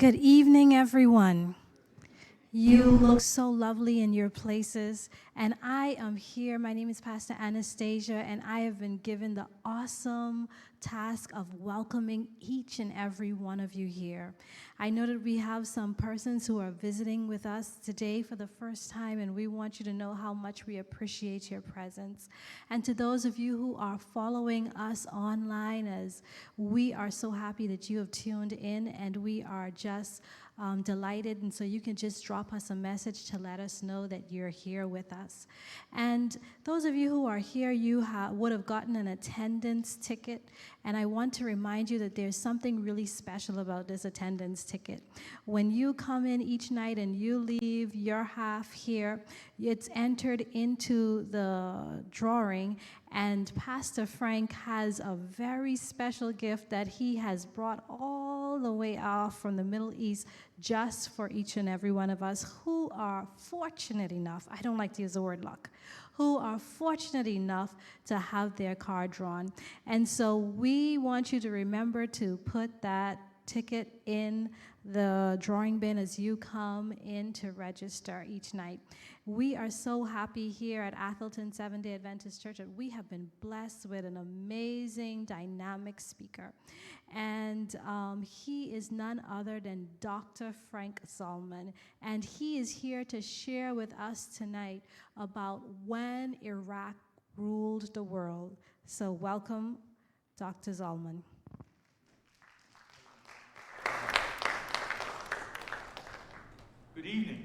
Good evening, everyone. You look so lovely in your places, and I am here. My name is Pastor Anastasia, and I have been given the awesome task of welcoming each and every one of you here. I know that we have some persons who are visiting with us today for the first time, and we want you to know how much we appreciate your presence. And to those of you who are following us online, as we are so happy that you have tuned in, and we are just delighted, and so you can just drop us a message to let us know that you're here with us. And those of you who are here, you would have gotten an attendance ticket, and I want to remind you that there's something really special about this attendance ticket. When you come in each night and you leave your half here, it's entered into the drawing, and Pastor Frank has a very special gift that he has brought all the way off from the Middle East just for each and every one of us who are fortunate enough, I don't like to use the word luck, who are fortunate enough to have their card drawn. And so we want you to remember to put that ticket in the drawing bin as you come in to register each night. We are so happy here at Atholton SDA Adventist Church that we have been blessed with an amazing, dynamic speaker. And he is none other than Dr. Frank Zalman. And he is here to share with us tonight about when Iraq ruled the world. So welcome, Dr. Zalman. Good evening.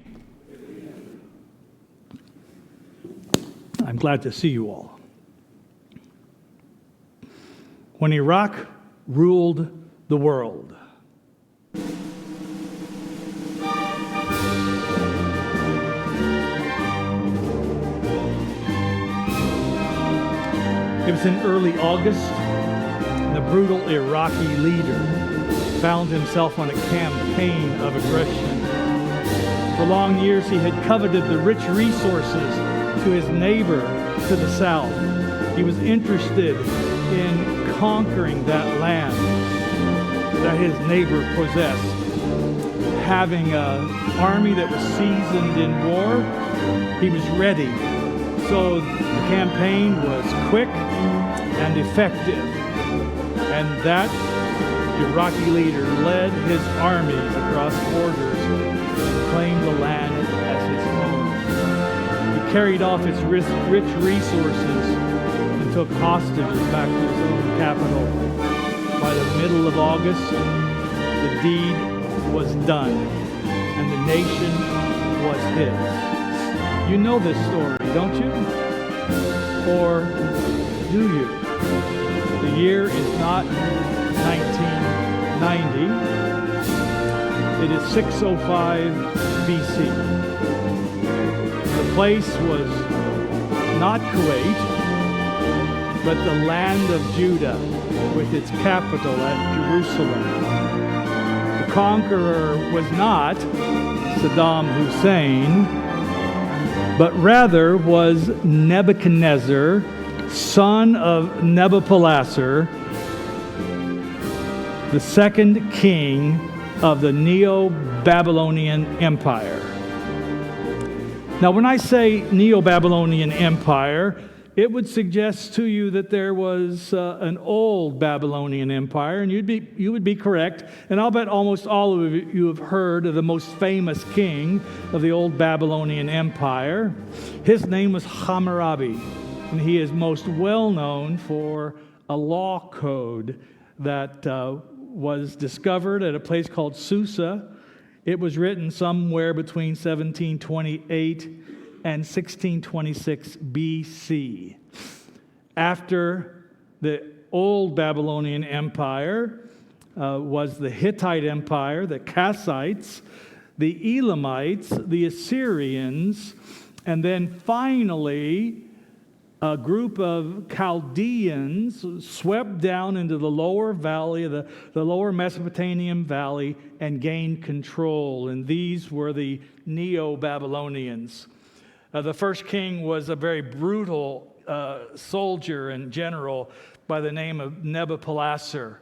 I'm glad to see you all. When Iraq ruled the world. It was in early August, and the brutal Iraqi leader found himself on a campaign of aggression. For long years, he had coveted the rich resources to his neighbor to the south. He was interested in conquering that land that his neighbor possessed. Having an army that was seasoned in war, he was ready. So the campaign was quick and effective. And that Iraqi leader led his armies across borders to claim the land as his own. He carried off its rich resources and took hostages back to his own capital. By the middle of August, the deed was done, and the nation was his. You know this story, don't you? Or do you? The year is not 1990. It is 605 BC. The place was not Kuwait, but the land of Judah, with its capital at Jerusalem. The conqueror was not Saddam Hussein, but rather was Nebuchadnezzar, son of Nebuchadnezzar, the second king of the Neo-Babylonian Empire. Now, when I say Neo-Babylonian Empire, it would suggest to you that there was an old Babylonian Empire, and you would be correct. And I'll bet almost all of you have heard of the most famous king of the old Babylonian Empire. His name was Hammurabi, and he is most well known for a law code that was discovered at a place called Susa. It was written somewhere between 1728 and 1626 BC. After the old Babylonian Empire was the Hittite Empire, the Kassites, the Elamites, the Assyrians, and then finally a group of Chaldeans swept down into the lower valley, the lower Mesopotamian valley, and gained control. And these were the Neo-Babylonians. The first king was a very brutal soldier and general by the name of Nebuchadnezzar.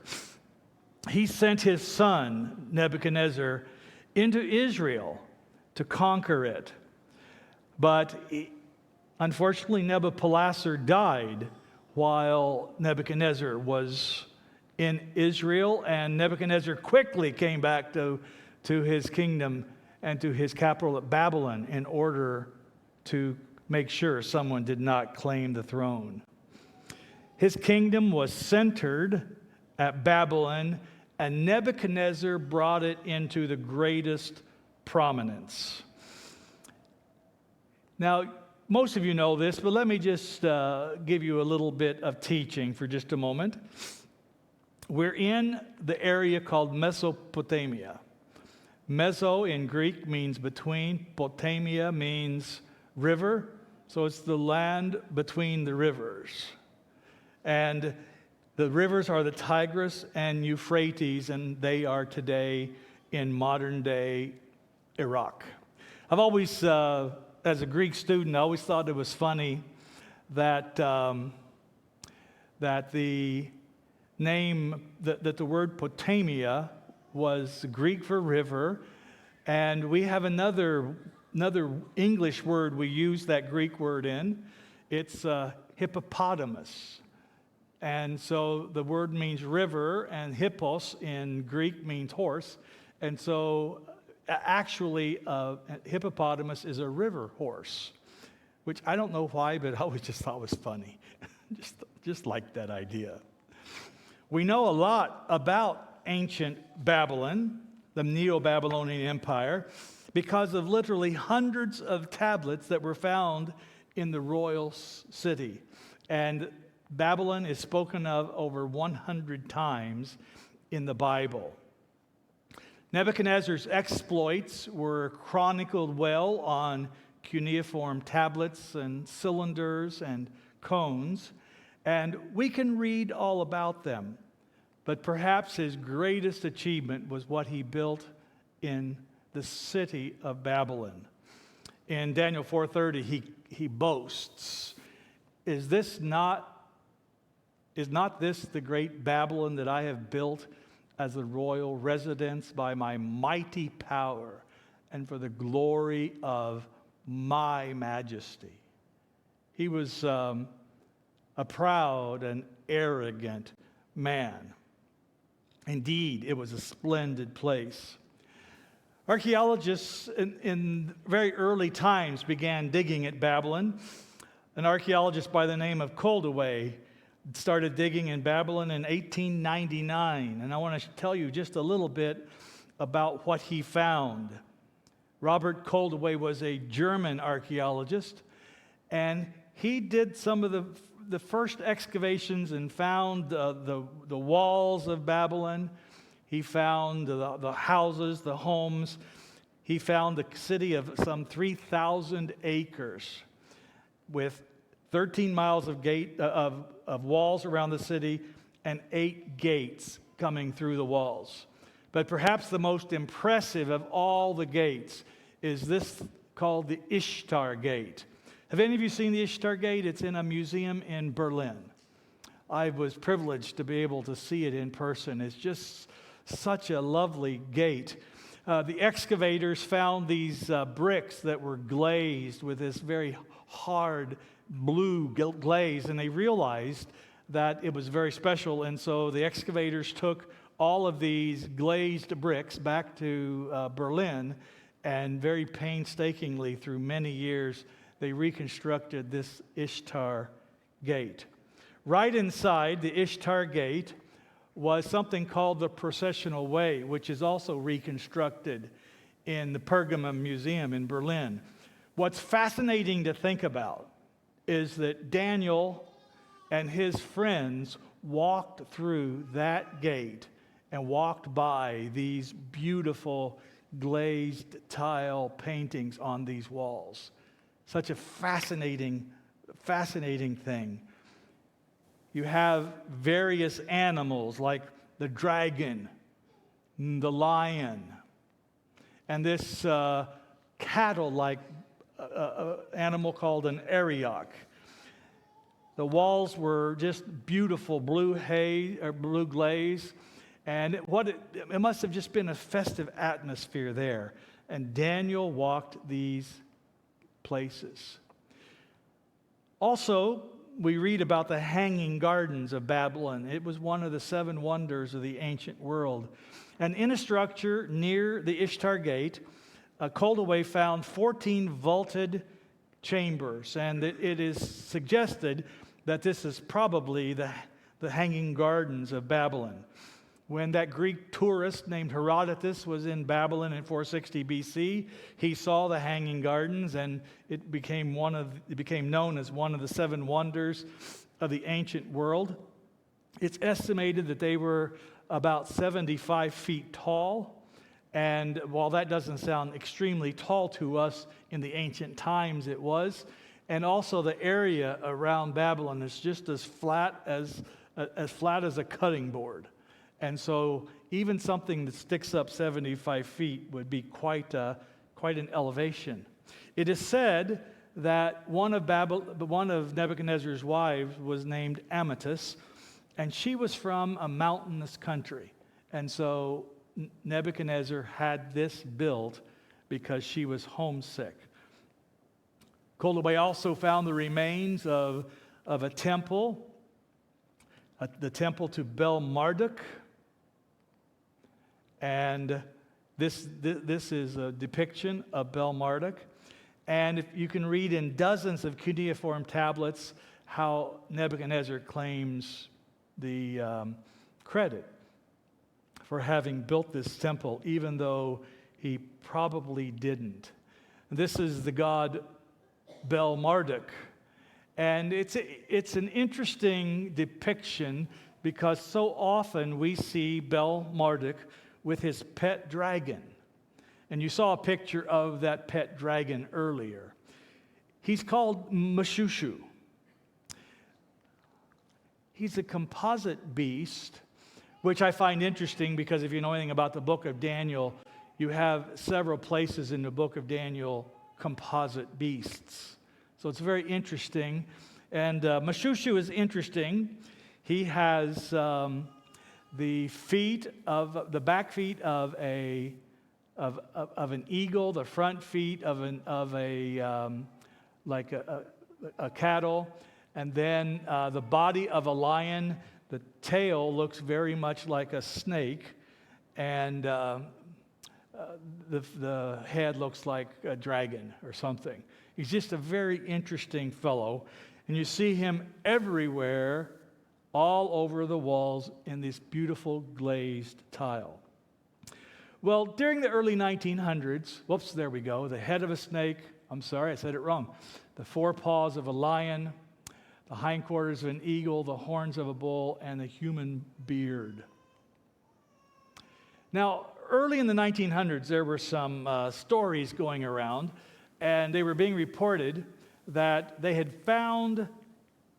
He sent his son, Nebuchadnezzar, into Israel to conquer it. But unfortunately, Nebuchadnezzar died while Nebuchadnezzar was in Israel, and Nebuchadnezzar quickly came back to his kingdom and to his capital at Babylon in order to make sure someone did not claim the throne. His kingdom was centered at Babylon, and Nebuchadnezzar brought it into the greatest prominence. Now, most of you know this, but let me just give you a little bit of teaching for just a moment. We're in the area called Mesopotamia. Meso in Greek means between, Potamia means river, so it's the land between the rivers. And the rivers are the Tigris and Euphrates, and they are today in modern-day Iraq. I've always, as a Greek student, I always thought it was funny that that the name, that the word Potamia was Greek for river, and we have another English word we use that Greek word in. It's hippopotamus. And so the word means river, and hippos in Greek means horse. And so actually, hippopotamus is a river horse, which I don't know why, but I always just thought was funny. just liked that idea. We know a lot about ancient Babylon, the Neo-Babylonian Empire, because of literally hundreds of tablets that were found in the royal city. And Babylon is spoken of over 100 times in the Bible. Nebuchadnezzar's exploits were chronicled well on cuneiform tablets and cylinders and cones, and we can read all about them. But perhaps his greatest achievement was what he built in the city of Babylon. In Daniel 4:30, he boasts, Is not this the great Babylon that I have built as a royal residence by my mighty power and for the glory of my majesty? He was a proud and arrogant man. Indeed, it was a splendid place. Archaeologists in very early times began digging at Babylon. An archaeologist by the name of Koldewey started digging in Babylon in 1899, and I want to tell you just a little bit about what he found. Robert Koldewey was a German archaeologist, and he did some of the first excavations and found the walls of Babylon. He found the houses, the homes. He found a city of some 3,000 acres with 13 miles of walls around the city and 8 gates coming through the walls. But perhaps the most impressive of all the gates is this called the Ishtar Gate. Have any of you seen the Ishtar Gate? It's in a museum in Berlin. I was privileged to be able to see it in person. It's just such a lovely gate. The excavators found these bricks that were glazed with this very hard blue glaze, and they realized that it was very special, and so the excavators took all of these glazed bricks back to Berlin, and very painstakingly through many years they reconstructed this Ishtar Gate. Right inside the Ishtar Gate was something called the Processional Way, which is also reconstructed in the Pergamum Museum in Berlin. What's fascinating to think about is that Daniel and his friends walked through that gate and walked by these beautiful glazed tile paintings on these walls. Such a fascinating thing. You have various animals like the dragon, the lion, and this cattle-like animal called an Arioch. The walls were just beautiful blue glaze, And it must have just been a festive atmosphere there. And Daniel walked these places. Also, we read about the hanging gardens of Babylon. It was one of the 7 wonders of the ancient world. And in a structure near the Ishtar Gate, Koldewey found 14 vaulted chambers. And it is suggested that this is probably the hanging gardens of Babylon. When that Greek tourist named Herodotus was in Babylon in 460 BC, he saw the hanging gardens, and it became known as one of the 7 wonders of the ancient world. It's estimated that they were about 75 feet tall, and while that doesn't sound extremely tall to us, in the ancient times it was. And also the area around Babylon is just as flat as a cutting board. And so even something that sticks up 75 feet would be quite an elevation. It is said that one of Nebuchadnezzar's wives was named Amytas, and she was from a mountainous country. And so Nebuchadnezzar had this built because she was homesick. Koldewey also found the remains of a temple, the temple to Bel Marduk. And this is a depiction of Bel Marduk. And if you can read in dozens of cuneiform tablets how Nebuchadnezzar claims the credit for having built this temple, even though he probably didn't. This is the god Bel Marduk. And it's an interesting depiction because so often we see Bel Marduk with his pet dragon. And you saw a picture of that pet dragon earlier. He's called Mashushu. He's a composite beast, which I find interesting because if you know anything about the book of Daniel, you have several places in the book of Daniel composite beasts. So it's very interesting. And Mashushu is interesting. He has the back feet of an eagle, the front feet of a cattle, and then the body of a lion. The tail looks very much like a snake, and the head looks like a dragon or something. He's just a very interesting fellow, and you see him everywhere, all over the walls in this beautiful glazed tile. Well, during the early 1900s, whoops, there we go, the head of a snake, I'm sorry, I said it wrong, the 4 paws of a lion, the hindquarters of an eagle, the horns of a bull, and the human beard. Now, early in the 1900s, there were some stories going around, and they were being reported that they had found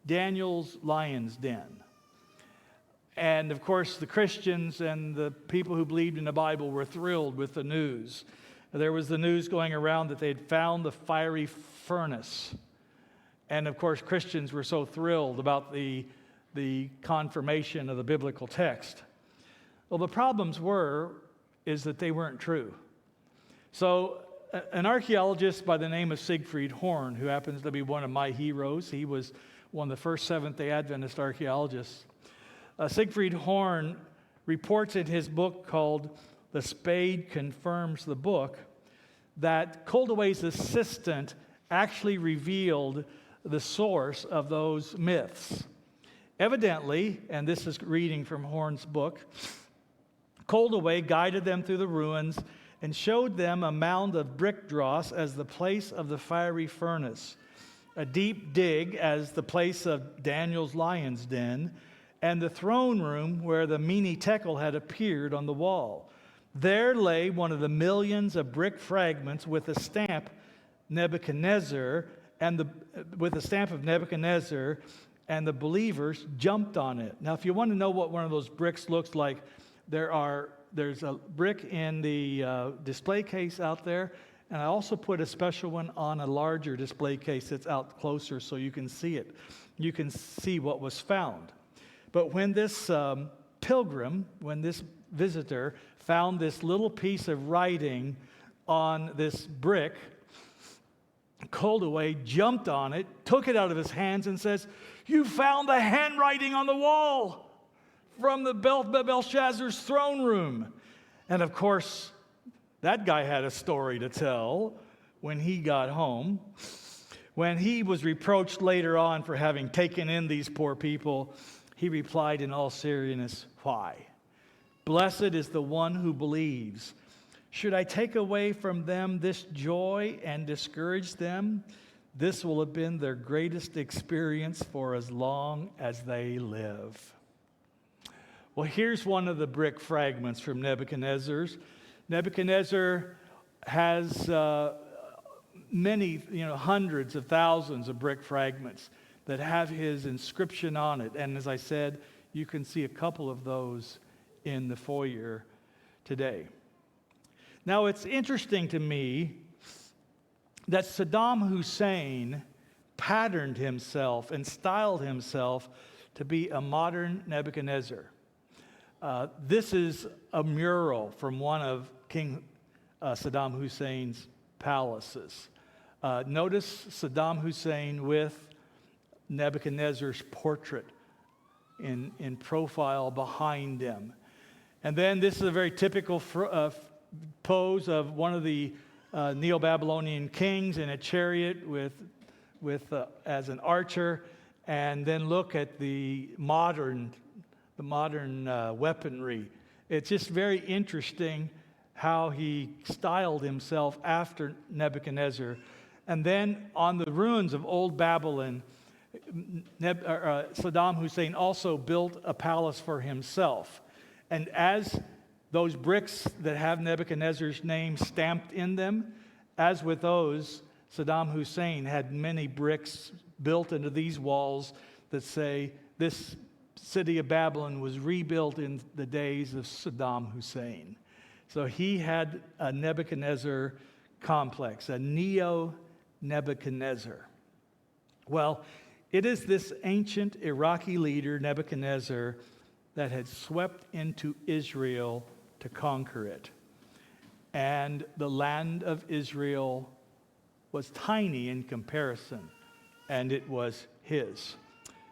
Daniel's lion's den. And of course, the Christians and the people who believed in the Bible were thrilled with the news. There was the news going around that they had found the fiery furnace. And of course, Christians were so thrilled about the confirmation of the biblical text. Well, the problems is that they weren't true. So an archaeologist by the name of Siegfried Horn, who happens to be one of my heroes, he was one of the first Seventh-day Adventist archaeologists. Siegfried Horn reports in his book called The Spade Confirms the Book that Koldewey's assistant actually revealed the source of those myths. Evidently, and this is reading from Horn's book, Koldewey guided them through the ruins and showed them a mound of brick dross as the place of the fiery furnace, a deep dig as the place of Daniel's lion's den, and the throne room where the Mene Tekel had appeared on the wall. There lay one of the millions of brick fragments with a stamp Nebuchadnezzar, and with the stamp of Nebuchadnezzar, and the believers jumped on it. Now, if you want to know what one of those bricks looks like, there's a brick in the display case out there, and I also put a special one on a larger display case that's out closer so you can see it. You can see what was found. But when this pilgrim, when this visitor found this little piece of writing on this brick, called away, jumped on it, took it out of his hands, and says, "You found the handwriting on the wall from the Belshazzar's throne room." And of course, that guy had a story to tell when he got home. When he was reproached later on for having taken in these poor people, he replied in all seriousness, "Why? Blessed is the one who believes. Should I take away from them this joy and discourage them? This will have been their greatest experience for as long as they live." Well, here's one of the brick fragments from Nebuchadnezzar's. Nebuchadnezzar has many, hundreds of thousands of brick fragments that have his inscription on it. And as I said, you can see a couple of those in the foyer today. Now, it's interesting to me that Saddam Hussein patterned himself and styled himself to be a modern Nebuchadnezzar. This is a mural from one of King Saddam Hussein's palaces. Notice Saddam Hussein with Nebuchadnezzar's portrait in profile behind him. And then this is a very typical pose of one of the Neo-Babylonian kings in a chariot with as an archer. And then look at the modern weaponry. It's just very interesting how he styled himself after Nebuchadnezzar. And then on the ruins of old Babylon, Saddam Hussein also built a palace for himself. And as those bricks that have Nebuchadnezzar's name stamped in them, as with those, Saddam Hussein had many bricks built into these walls that say, "This city of Babylon was rebuilt in the days of Saddam Hussein." So he had a Nebuchadnezzar complex, a neo-Nebuchadnezzar. Well, it is this ancient Iraqi leader, Nebuchadnezzar, that had swept into Israel to conquer it. And the land of Israel was tiny in comparison, and it was his.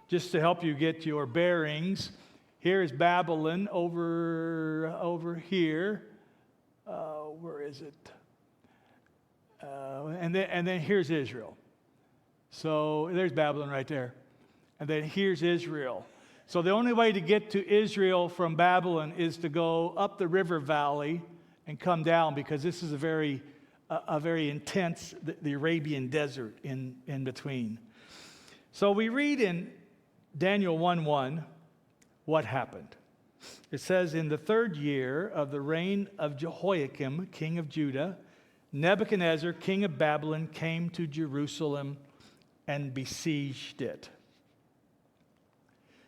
Just to help you get your bearings, here is Babylon over here. Where is it? And then here's Israel. So there's Babylon right there. And then here's Israel. So the only way to get to Israel from Babylon is to go up the river valley and come down, because this is a very intense, the Arabian desert in between. So we read in Daniel 1:1 what happened. It says, "In the 3rd year of the reign of Jehoiakim, king of Judah, Nebuchadnezzar, king of Babylon, came to Jerusalem and besieged it."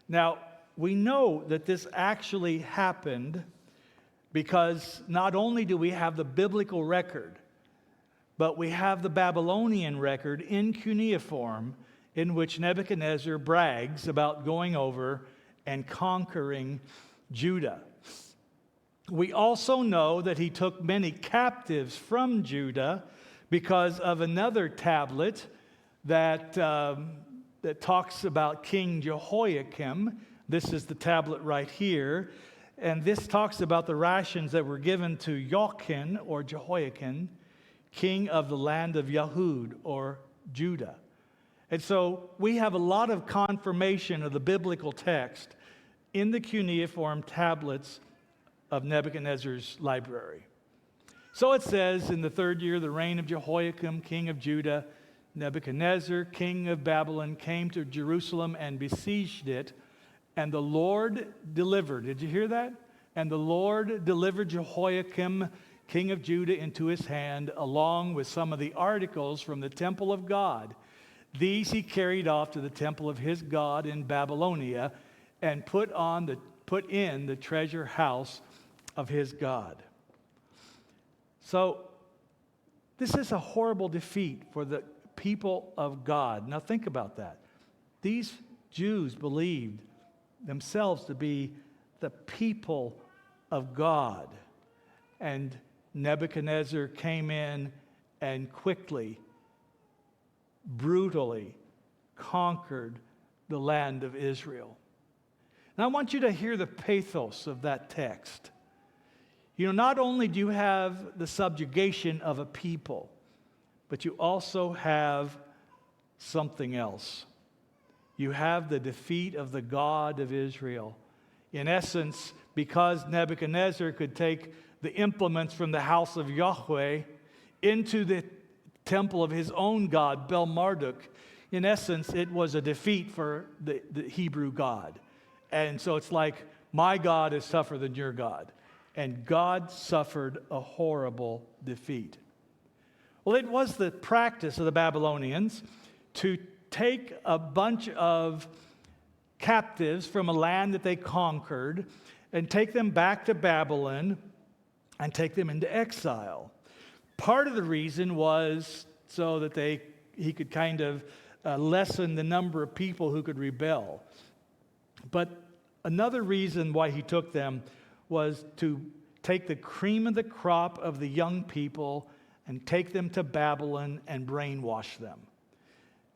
Now, we know that this actually happened because not only do we have the biblical record, but we have the Babylonian record in cuneiform, in which Nebuchadnezzar brags about going over and conquering Judah. We also know that he took many captives from Judah because of another tablet that talks about King Jehoiakim. This is the tablet right here. And this talks about the rations that were given to Joachim or Jehoiakim, king of the land of Yahud or Judah. And so we have a lot of confirmation of the biblical text in the cuneiform tablets of Nebuchadnezzar's library. So it says, "In the 3rd year of the reign of Jehoiakim, king of Judah, Nebuchadnezzar, king of Babylon, came to Jerusalem and besieged it, and the Lord delivered." Did you hear that? "And the Lord delivered Jehoiakim, king of Judah, into his hand, along with some of the articles from the temple of God. These he carried off to the temple of his God in Babylonia, and put in the treasure house of his God." So this is a horrible defeat for the people of God. Now think about that. These Jews believed themselves to be the people of God. And Nebuchadnezzar came in and quickly, brutally conquered the land of Israel. And I want you to hear the pathos of that text. Not only do you have the subjugation of a people, but you also have something else. You have the defeat of the God of Israel. In essence, because Nebuchadnezzar could take the implements from the house of Yahweh into the temple of his own god, Bel-Marduk, in essence, it was a defeat for the Hebrew God. And so it's like, my God is tougher than your God. And God suffered a horrible defeat. Well, it was the practice of the Babylonians to take a bunch of captives from a land that they conquered and take them back to Babylon and take them into exile. Part of the reason was so that he could kind of lessen the number of people who could rebel. But another reason why he took them was to take the cream of the crop of the young people and take them to Babylon and brainwash them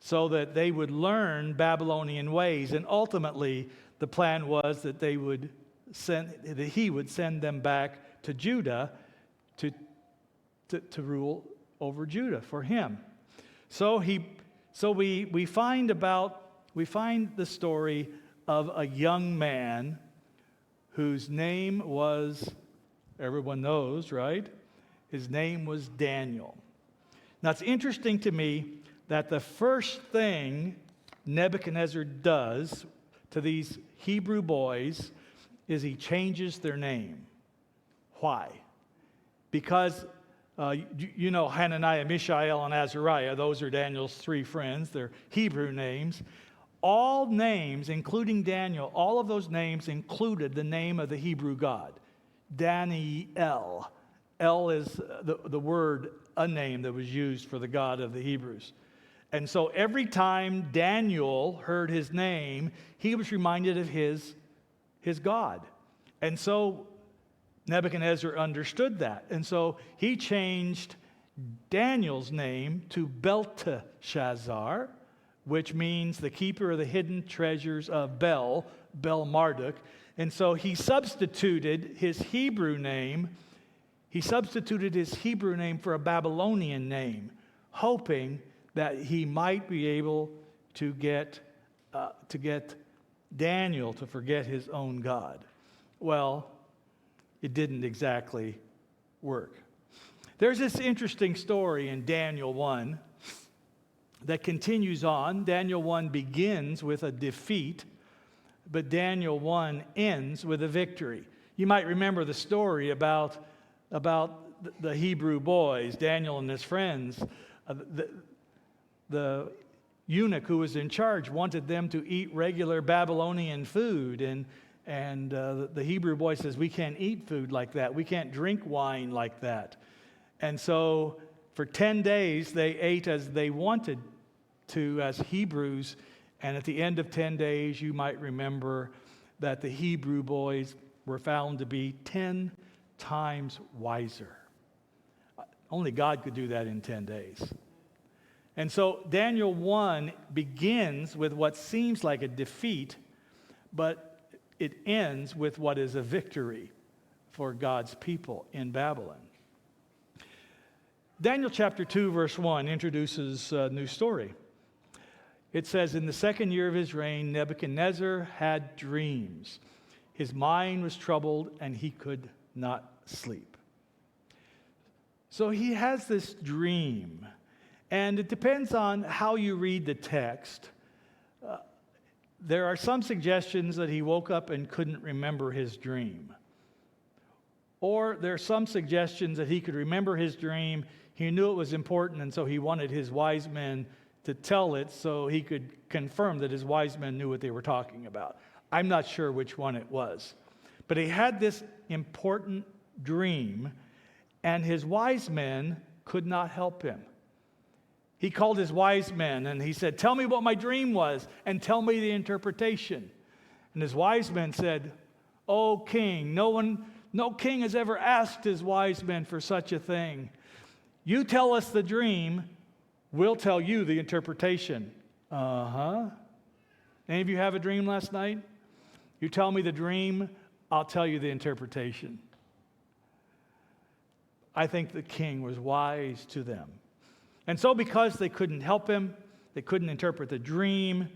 so that they would learn Babylonian ways. And ultimately, the plan was that he would send them back to Judah to rule over Judah for him. So we find the story of a young man whose name was, everyone knows, right? His name was Daniel. Now it's interesting to me that the first thing Nebuchadnezzar does to these Hebrew boys is he changes their name. Why? Because Hananiah, Mishael, and Azariah, those are Daniel's three friends. They're Hebrew names. All names, including Daniel, all of those names included the name of the Hebrew God. Daniel. El is the word, a name that was used for the God of the Hebrews. And so every time Daniel heard his name, he was reminded of his God. And so Nebuchadnezzar understood that. And so he changed Daniel's name to Belteshazzar, which means the keeper of the hidden treasures of Bel-Marduk. And so he substituted his Hebrew name for a Babylonian name, hoping that he might be able to get Daniel to forget his own God. Well, it didn't exactly work. There's this interesting story in Daniel 1 that continues on. Daniel 1 begins with a defeat, but Daniel 1 ends with a victory. You might remember the story about the Hebrew boys, Daniel and his friends. The eunuch who was in charge wanted them to eat regular Babylonian food, and the Hebrew boy says, we can't eat food like that. We can't drink wine like that. And so for 10 days, they ate as they wanted to as Hebrews. And at the end of 10 days, you might remember that the Hebrew boys were found to be 10 times wiser. Only God could do that in 10 days. And so Daniel 1 begins with what seems like a defeat, but it ends with what is a victory for God's people in Babylon. Daniel chapter 2, verse 1 introduces a new story. It says, in the second year of his reign, Nebuchadnezzar had dreams. His mind was troubled, and he could not sleep. So he has this dream, and it depends on how you read the text. There are some suggestions that he woke up and couldn't remember his dream. Or there are some suggestions that he could remember his dream, he knew it was important, and so he wanted his wise men to tell it so he could confirm that his wise men knew what they were talking about. I'm not sure which one it was. But he had this important dream, and his wise men could not help him. He called his wise men, and he said, tell me what my dream was, and tell me the interpretation. And his wise men said, O king, no king has ever asked his wise men for such a thing. You tell us the dream, we'll tell you the interpretation. Uh-huh. Any of you have a dream last night? You tell me the dream, I'll tell you the interpretation. I think the king was wise to them. And so because they couldn't help him, they couldn't interpret the dream,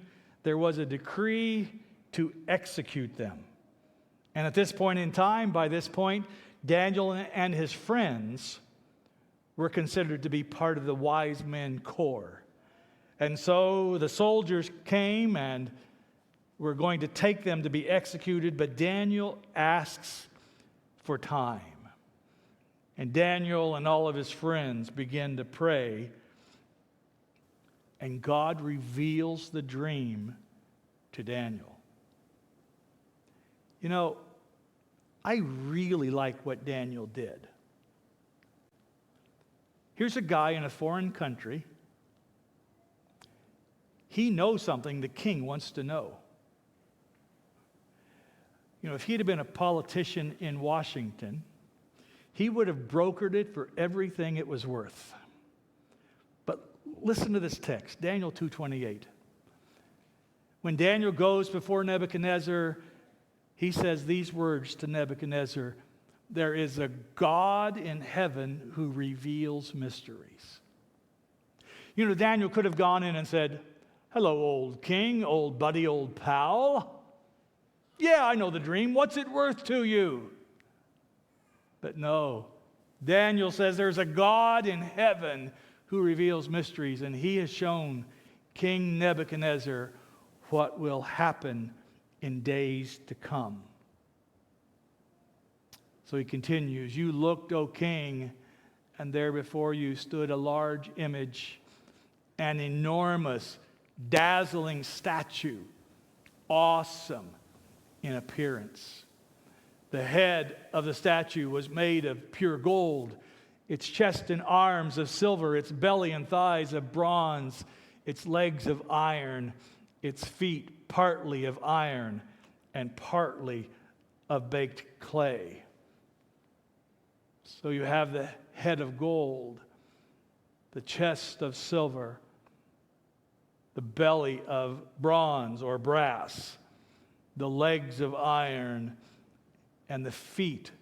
there was a decree to execute them. And at this point in time, by this point, Daniel and his friends were considered to be part of the wise men corps. And so the soldiers came and were going to take them to be executed, but Daniel asks for time. And Daniel and all of his friends begin to pray, and God reveals the dream to Daniel. You know, I really like what Daniel did. Here's a guy in a foreign country. He knows something the king wants to know. You know, if he'd have been a politician in Washington, he would have brokered it for everything it was worth. But listen to this text, Daniel 2:28. When Daniel goes before Nebuchadnezzar, he says these words to Nebuchadnezzar, "There is a God in heaven who reveals mysteries." You know, Daniel could have gone in and said, "Hello, old king, old buddy, old pal. Yeah, I know the dream. What's it worth to you?" But no, Daniel says there's a God in heaven who reveals mysteries, and he has shown King Nebuchadnezzar what will happen in days to come. So he continues, "You looked, O king, and there before you stood a large image, an enormous, dazzling statue, awesome in appearance. The head of the statue was made of pure gold, its chest and arms of silver, its belly and thighs of bronze, its legs of iron, its feet partly of iron and partly of baked clay." So you have the head of gold, the chest of silver, the belly of bronze or brass, the legs of iron, and the feet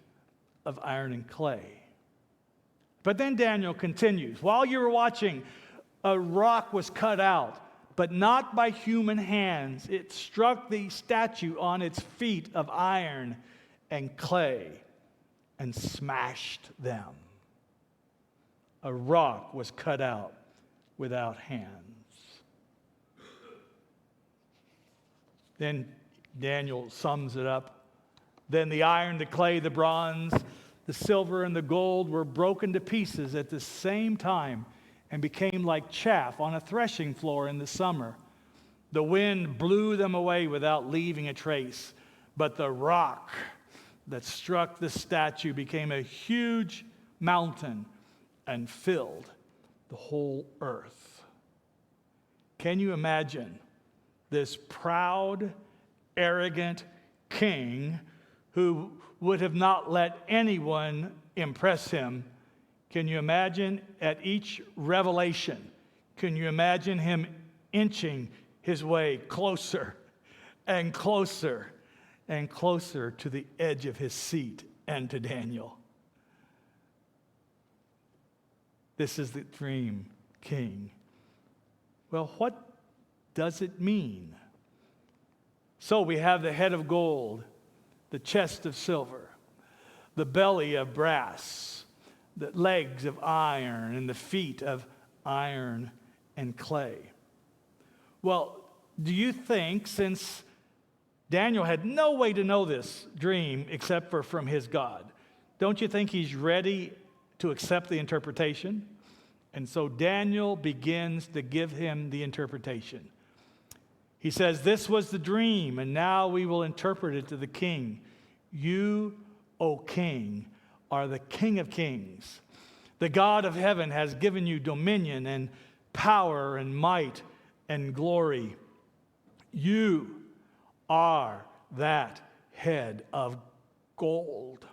of iron and clay. But then Daniel continues, "While you were watching, a rock was cut out, but not by human hands. It struck the statue on its feet of iron and clay and smashed them." A rock was cut out without hands. Then Daniel sums it up. "Then the iron, the clay, the bronze, the silver, and the gold were broken to pieces at the same time and became like chaff on a threshing floor in the summer. The wind blew them away without leaving a trace. But the rock that struck the statue became a huge mountain and filled the whole earth." Can you imagine this proud, arrogant king who would have not let anyone impress him? Can you imagine at each revelation, can you imagine him inching his way closer and closer and closer to the edge of his seat and to Daniel? This is the dream king. Well, what does it mean? So we have the head of gold, the chest of silver, the belly of brass, the legs of iron, and the feet of iron and clay. Well, do you think, since Daniel had no way to know this dream except for from his God, don't you think he's ready to accept the interpretation? And so Daniel begins to give him the interpretation. He says, "This was the dream, and now we will interpret it to the king. You, O king, are the King of kings. The God of heaven has given you dominion and power and might and glory. You are that head of gold.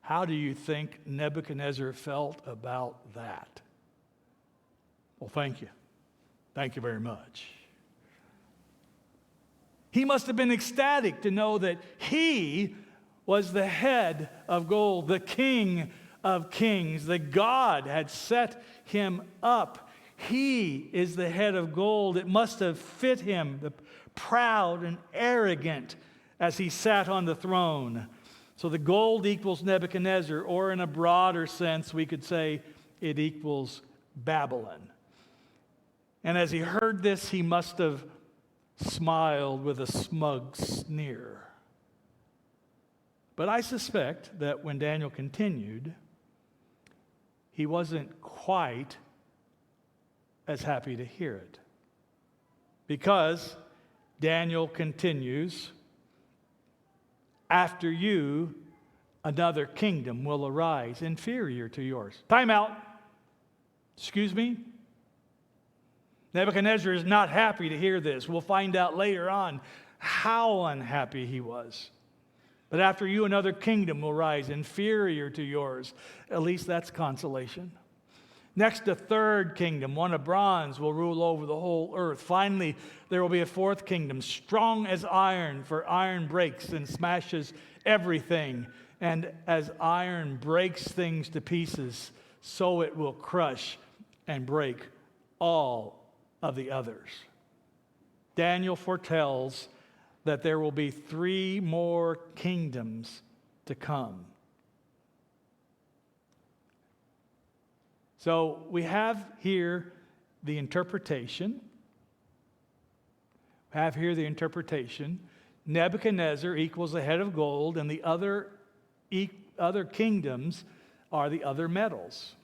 How do you think Nebuchadnezzar felt about that? Well, thank you. Thank you very much. He must have been ecstatic to know that he was the head of gold, the King of kings. That God had set him up. He is the head of gold. It must have fit him, the proud and arrogant, as he sat on the throne. So the gold equals Nebuchadnezzar, or in a broader sense, we could say it equals Babylon. And as he heard this, he must have smiled with a smug sneer. But I suspect that when Daniel continued, he wasn't quite as happy to hear it. Because Daniel continues, after you, another kingdom will arise inferior to yours. Time out. Excuse me? Nebuchadnezzar is not happy to hear this. We'll find out later on how unhappy he was. But after you, another kingdom will rise inferior to yours. At least that's consolation. Next, a third kingdom, one of bronze, will rule over the whole earth. Finally, there will be a fourth kingdom, strong as iron, for iron breaks and smashes everything. And as iron breaks things to pieces, so it will crush and break all of the others. Daniel foretells that there will be 3 more kingdoms to come. So we have here the interpretation. Nebuchadnezzar equals the head of gold, and the other kingdoms are the other metals.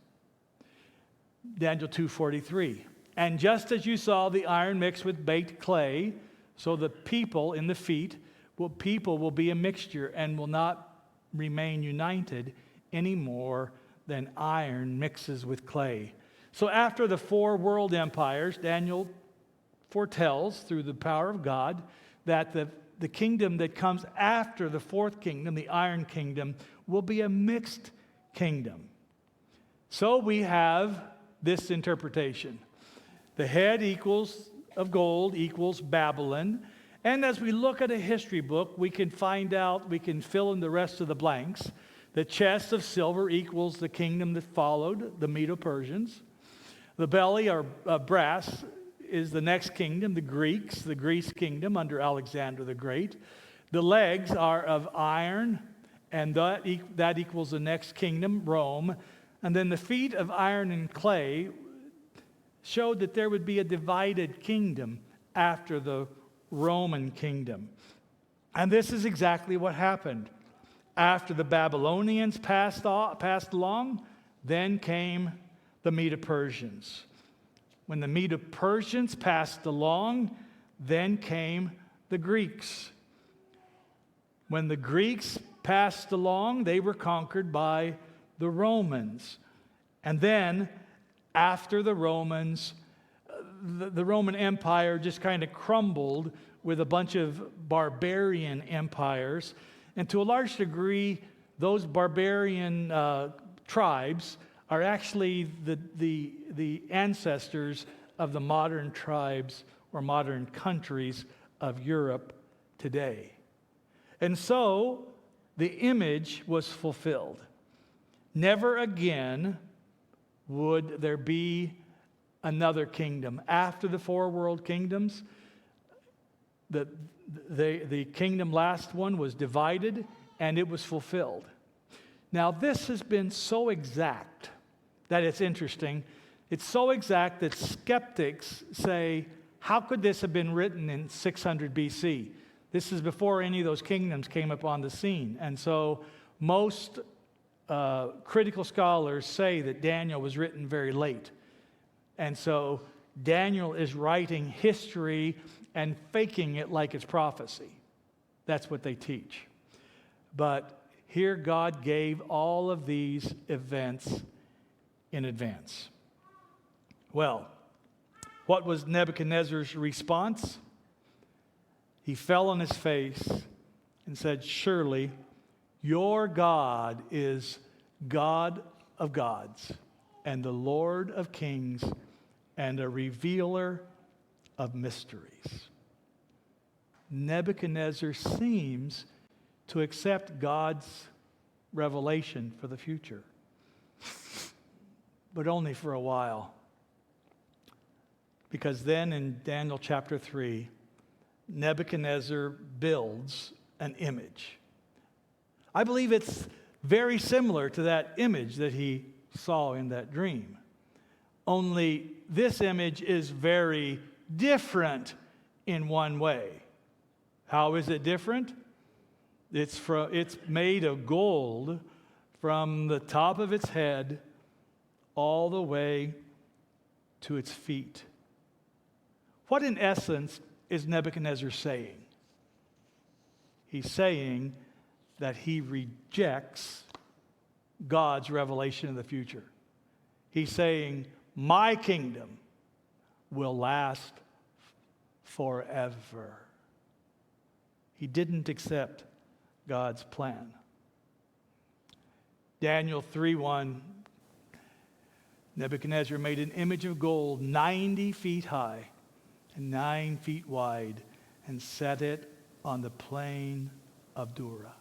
Daniel 2:43. And just as you saw the iron mixed with baked clay, so the people in the feet will be a mixture and will not remain united any more than iron mixes with clay. So after the 4 world empires, Daniel foretells through the power of God that the kingdom that comes after the 4th kingdom, the iron kingdom, will be a mixed kingdom. So we have this interpretation. The head of gold equals Babylon. And as we look at a history book, we can fill in the rest of the blanks. The chest of silver equals the kingdom that followed, the Medo-Persians. The belly, or brass, is the next kingdom, the Greece kingdom under Alexander the Great. The legs are of iron, and that equals the next kingdom, Rome. And then the feet of iron and clay showed that there would be a divided kingdom after the Roman kingdom. And this is exactly what happened. After the Babylonians passed along, then came the Medo-Persians. When the Medo-Persians passed along, then came the Greeks. When the Greeks passed along, they were conquered by the Romans. And then, after the Romans, the Roman Empire just kind of crumbled with a bunch of barbarian empires. And to a large degree, those barbarian tribes are actually the ancestors of the modern tribes or modern countries of Europe today. And so the image was fulfilled. Never again would there be another kingdom. After the 4 world kingdoms, the kingdom, last one, was divided, and it was fulfilled. Now, this has been so exact that it's interesting. It's so exact that skeptics say, how could this have been written in 600 BC? This is before any of those kingdoms came upon the scene. And so most critical scholars say that Daniel was written very late. And so Daniel is writing history and faking it like it's prophecy. That's what they teach. But here God gave all of these events in advance. Well, what was Nebuchadnezzar's response? He fell on his face and said, "Surely your God is God of gods and the Lord of kings and a revealer of mysteries." Nebuchadnezzar seems to accept God's revelation for the future, but only for a while. Because then in Daniel chapter 3, Nebuchadnezzar builds an image. I believe it's very similar to that image that he saw in that dream. Only this image is very different in one way. How is it different? It's made of gold from the top of its head all the way to its feet. What in essence is Nebuchadnezzar saying? He's saying that he rejects God's revelation of the future. He's saying, my kingdom will last forever. He didn't accept God's plan. Daniel 3:1, Nebuchadnezzar made an image of gold 90 feet high and 9 feet wide and set it on the plain of Dura.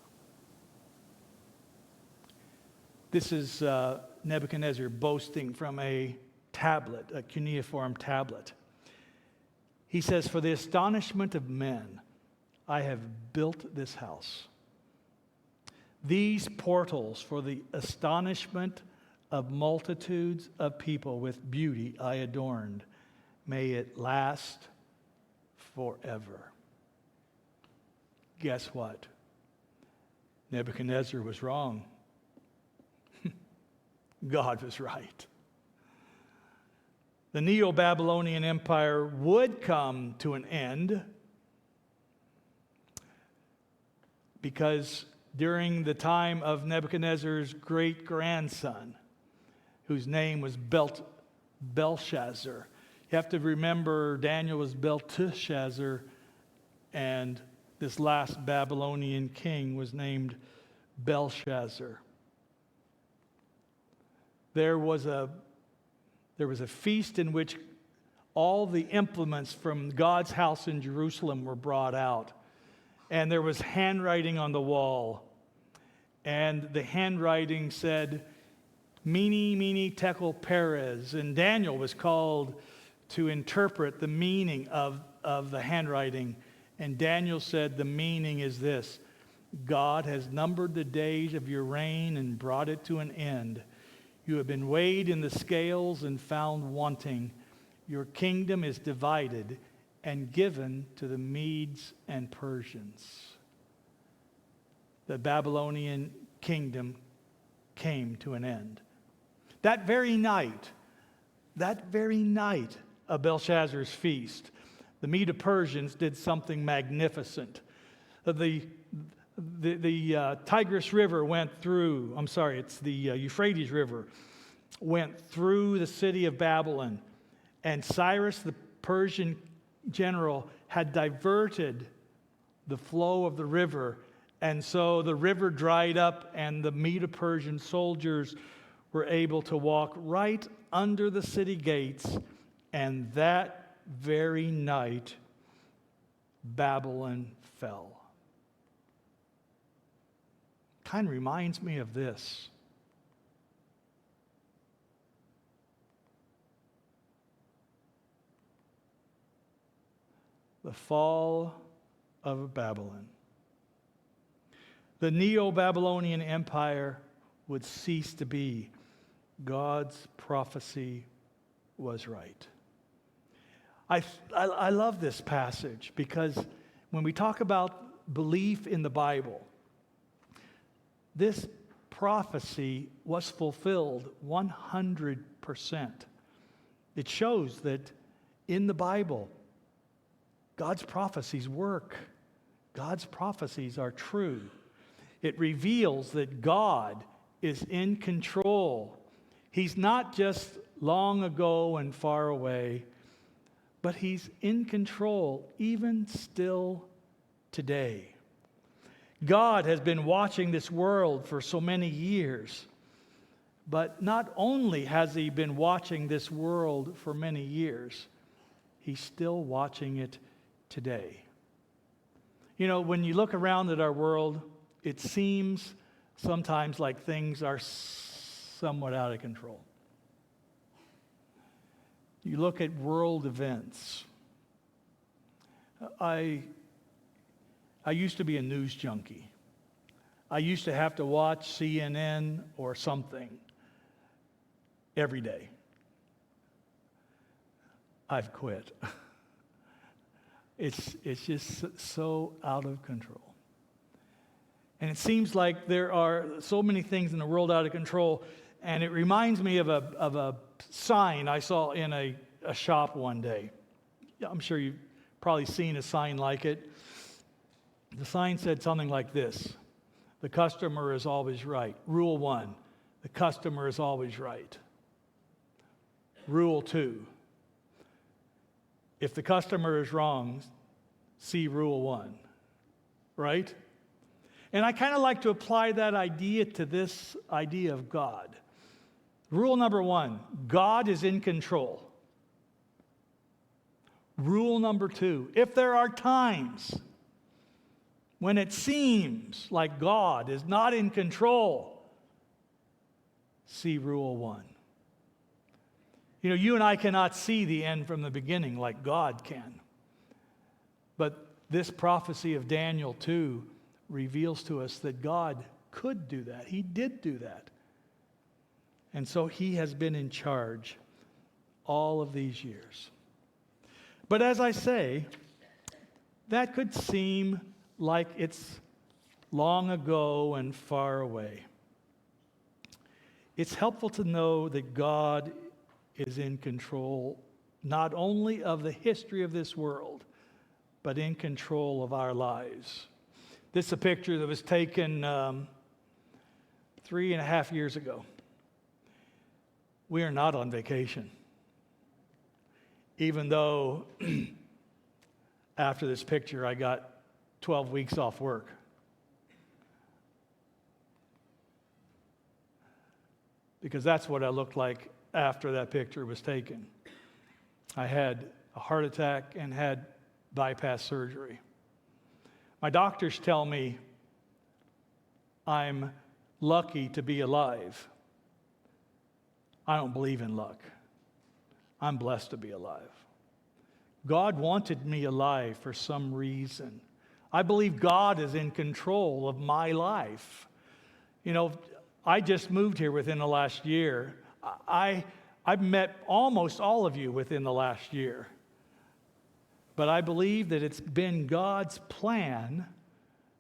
This is Nebuchadnezzar boasting from a tablet, a cuneiform tablet. He says, "For the astonishment of men, I have built this house. These portals for the astonishment of multitudes of people with beauty I adorned. May it last forever." Guess what? Nebuchadnezzar was wrong. God was right. The Neo-Babylonian Empire would come to an end because during the time of Nebuchadnezzar's great-grandson, whose name was Belshazzar. You have to remember Daniel was Belteshazzar, and this last Babylonian king was named Belshazzar. There was a feast in which all the implements from God's house in Jerusalem were brought out. And there was handwriting on the wall. And the handwriting said, "Mene, mene, tekel, Perez." And Daniel was called to interpret the meaning of the handwriting. And Daniel said, the meaning is this: God has numbered the days of your reign and brought it to an end. You have been weighed in the scales and found wanting. Your kingdom is divided and given to the Medes and Persians. The Babylonian kingdom came to an end. That very night of Belshazzar's feast, the Medo-Persians did something magnificent. The Tigris River went through, it's the Euphrates River, went through the city of Babylon. And Cyrus, the Persian general, had diverted the flow of the river. And so the river dried up, and the Medo-Persian soldiers were able to walk right under the city gates. And that very night, Babylon fell. Kind of reminds me of this. The fall of Babylon. The Neo-Babylonian Empire would cease to be. God's prophecy was right. I love this passage because when we talk about belief in the Bible, this prophecy was fulfilled 100%. It shows that in the Bible, God's prophecies work. God's prophecies are true. It reveals that God is in control. He's not just long ago and far away, but He's in control even still today. God has been watching this world for so many years. But not only has He been watching this world for many years, He's still watching it today. You know, when you look around at our world, it seems sometimes like things are somewhat out of control. You look at world events. I used to be a news junkie. I used to have to watch CNN or something every day. I've quit. It's just so out of control. And it seems like there are so many things in the world out of control. And it reminds me of a sign I saw in a shop one day. I'm sure you've probably seen a sign like it. The sign said something like this: the customer is always right. Rule 1, the customer is always right. Rule 2, if the customer is wrong, see Rule 1, right? And I kind of like to apply that idea to this idea of God. Rule number 1, God is in control. Rule number 2, if there are times when it seems like God is not in control, see Rule 1. You know, you and I cannot see the end from the beginning like God can. But this prophecy of Daniel 2 reveals to us that God could do that. He did do that. And so He has been in charge all of these years. But as I say, that could seem like it's long ago and far away. It's helpful to know that God is in control not only of the history of this world, but in control of our lives. This is a picture that was taken 3.5 years ago. We are not on vacation. Even though after this picture I got 12 weeks off work. Because that's what I looked like after that picture was taken. I had a heart attack and had bypass surgery. My doctors tell me I'm lucky to be alive. I don't believe in luck. I'm blessed to be alive. God wanted me alive for some reason. I believe God is in control of my life. You know, I just moved here within the last year. I've met almost all of you within the last year. But I believe that it's been God's plan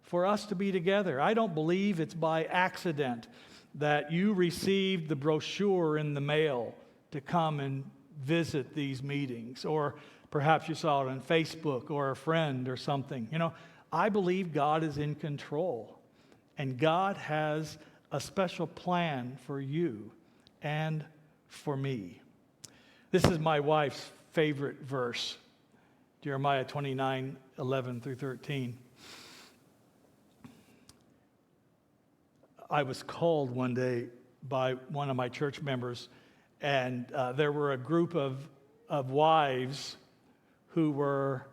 for us to be together. I don't believe it's by accident that you received the brochure in the mail to come and visit these meetings, or perhaps you saw it on Facebook or a friend or something. You know, I believe God is in control, and God has a special plan for you and for me. This is my wife's favorite verse, Jeremiah 29:11 through 13. I was called one day by one of my church members, and there were a group of wives who were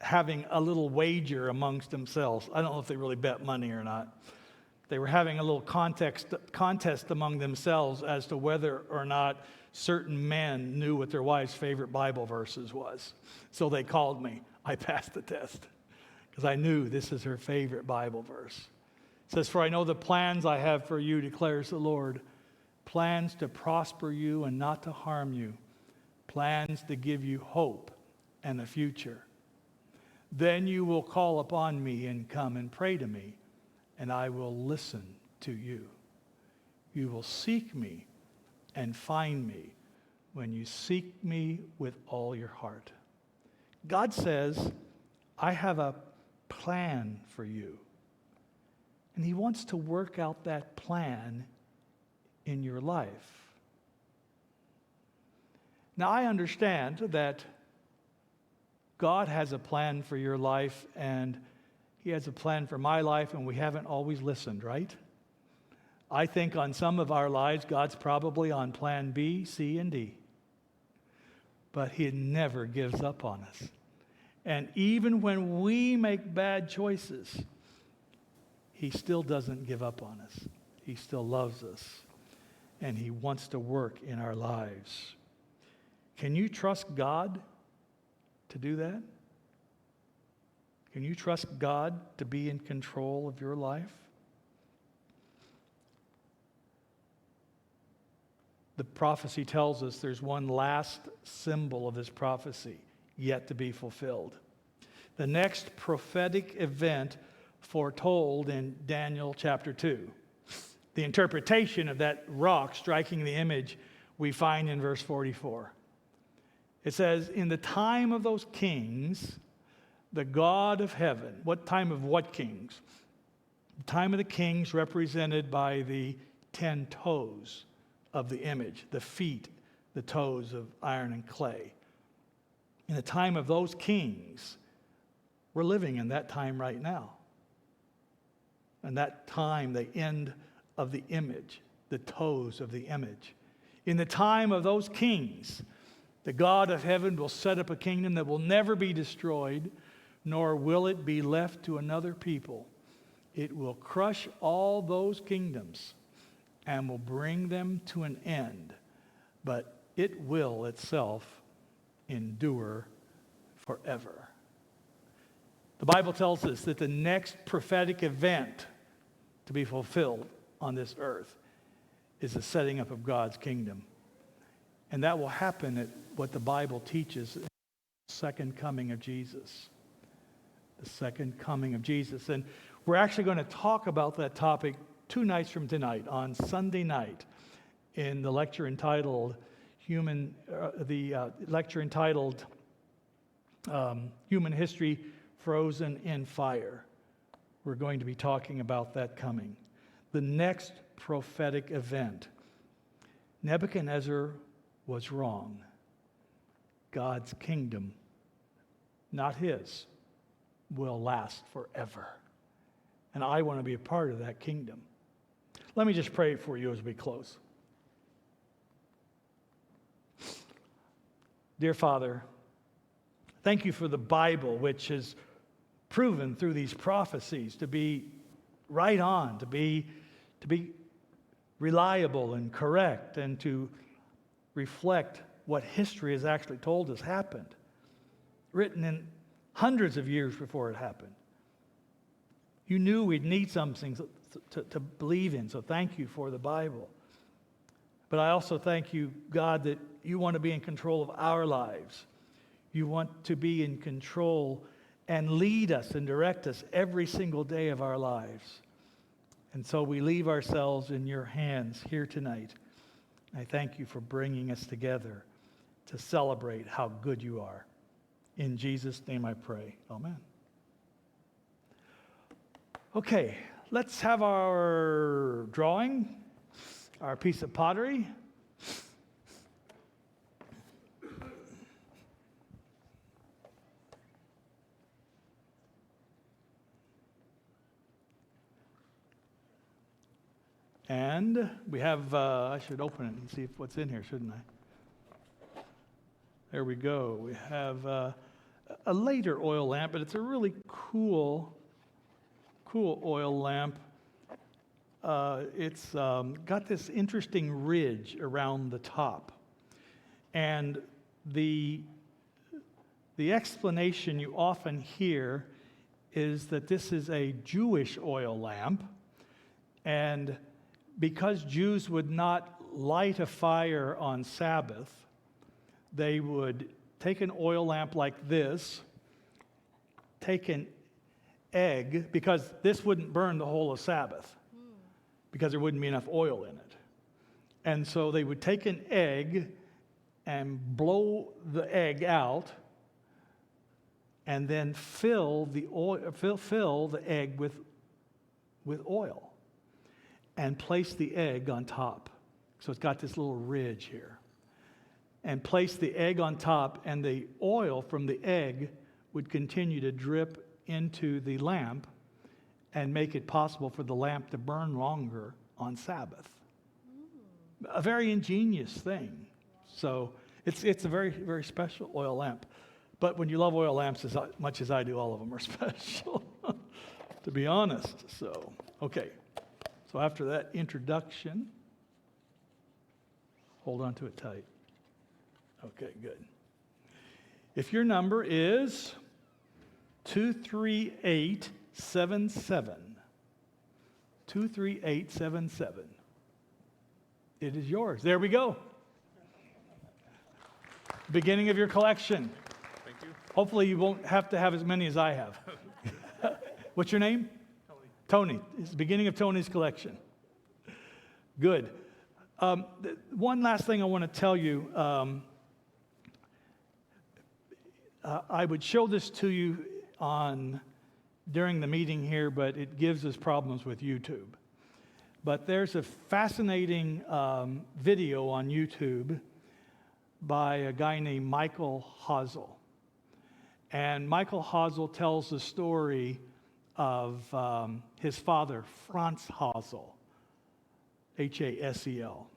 having a little wager amongst themselves. I don't know if they really bet money or not. They were having a little contest among themselves as to whether or not certain men knew what their wives' favorite Bible verses was. So they called me. I passed the test because I knew this is her favorite Bible verse. It says, "For I know the plans I have for you, declares the Lord, plans to prosper you and not to harm you, plans to give you hope and a future. Then you will call upon me and come and pray to me, and I will listen to you. You will seek me and find me when you seek me with all your heart." God says, I have a plan for you. And He wants to work out that plan in your life. Now, I understand that God has a plan for your life, and He has a plan for my life, and we haven't always listened, right? I think on some of our lives, God's probably on plan B, C, and D. But He never gives up on us. And even when we make bad choices, He still doesn't give up on us. He still loves us. And He wants to work in our lives. Can you trust God to do that? Can you trust God to be in control of your life? The prophecy tells us there's one last symbol of this prophecy yet to be fulfilled. The next prophetic event foretold in Daniel chapter 2. The interpretation of that rock striking the image we find in verse 44. It says, in the time of those kings, the God of heaven. What time of what kings? The time of the kings represented by the 10 toes of the image, the feet, the toes of iron and clay. In the time of those kings, we're living in that time right now. And that time, the end of the image, the toes of the image. In the time of those kings, the God of heaven will set up a kingdom that will never be destroyed, nor will it be left to another people. It will crush all those kingdoms and will bring them to an end, but it will itself endure forever. The Bible tells us that the next prophetic event to be fulfilled on this earth is the setting up of God's kingdom. And that will happen at what the Bible teaches in the second coming of Jesus. The second coming of Jesus. And we're actually going to talk about that topic 2 nights from tonight, on Sunday night, in the lecture entitled Human History Frozen in Fire. We're going to be talking about that coming. The next prophetic event. Nebuchadnezzar was wrong. God's kingdom, not his, will last forever. And I want to be a part of that kingdom. Let me just pray for you as we close. Dear Father, thank you for the Bible, which has proven through these prophecies to be right on, to be reliable and correct, and to reflect what history has actually told us happened, written in hundreds of years before it happened. You knew we'd need something to believe in, so thank you for the Bible. But I also thank you, God, that you want to be in control of our lives. You want to be in control and lead us and direct us every single day of our lives. And so we leave ourselves in your hands here tonight. I thank you for bringing us together to celebrate how good you are. In Jesus' name I pray. Amen. Okay, let's have our drawing, our piece of pottery. And we have, I should open it and see what's in here, shouldn't I? There we go. We have a later oil lamp, but it's a really cool oil lamp. It's got this interesting ridge around the top. And the explanation you often hear is that this is a Jewish oil lamp. And because Jews would not light a fire on Sabbath, they would take an oil lamp like this, take an egg, because this wouldn't burn the whole of Sabbath, because there wouldn't be enough oil in it. And so they would take an egg and blow the egg out, and then fill the egg with oil, and place the egg on top. So it's got this little ridge here. And place the egg on top, and the oil from the egg would continue to drip into the lamp and make it possible for the lamp to burn longer on Sabbath. A very ingenious thing. So it's a very, very special oil lamp. But when you love oil lamps as much as I do, all of them are special, to be honest. So, okay. So after that introduction, hold on to it tight. Okay, good. If your number is 23877, 23877, it is yours. There we go. Beginning of your collection. Thank you. Hopefully you won't have to have as many as I have. What's your name? Tony. It's the beginning of Tony's collection. Good. One last thing I want to tell you. I would show this to you during the meeting here, but it gives us problems with YouTube. But there's a fascinating video on YouTube by a guy named Michael Hazel. And Michael Hazel tells the story of his father, Franz Hazel, Hasel.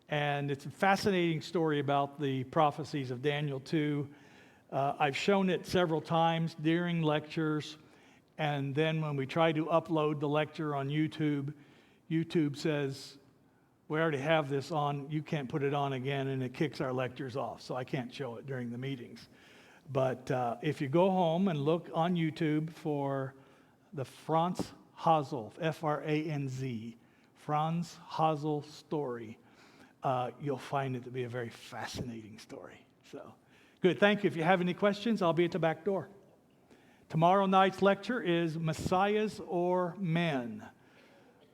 And it's a fascinating story about the prophecies of Daniel 2. I've shown it several times during lectures, and then when we try to upload the lecture on YouTube, YouTube says, we already have this on, you can't put it on again, and it kicks our lectures off, so I can't show it during the meetings. But if you go home and look on YouTube for the Franz Hazel, Franz, Franz Hazel story, you'll find it to be a very fascinating story. So, good, thank you. If you have any questions, I'll be at the back door. Tomorrow night's lecture is Messiahs or Men,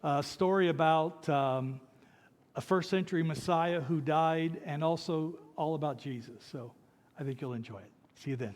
a story about a first century Messiah who died, and also all about Jesus. So I think you'll enjoy it. See you then.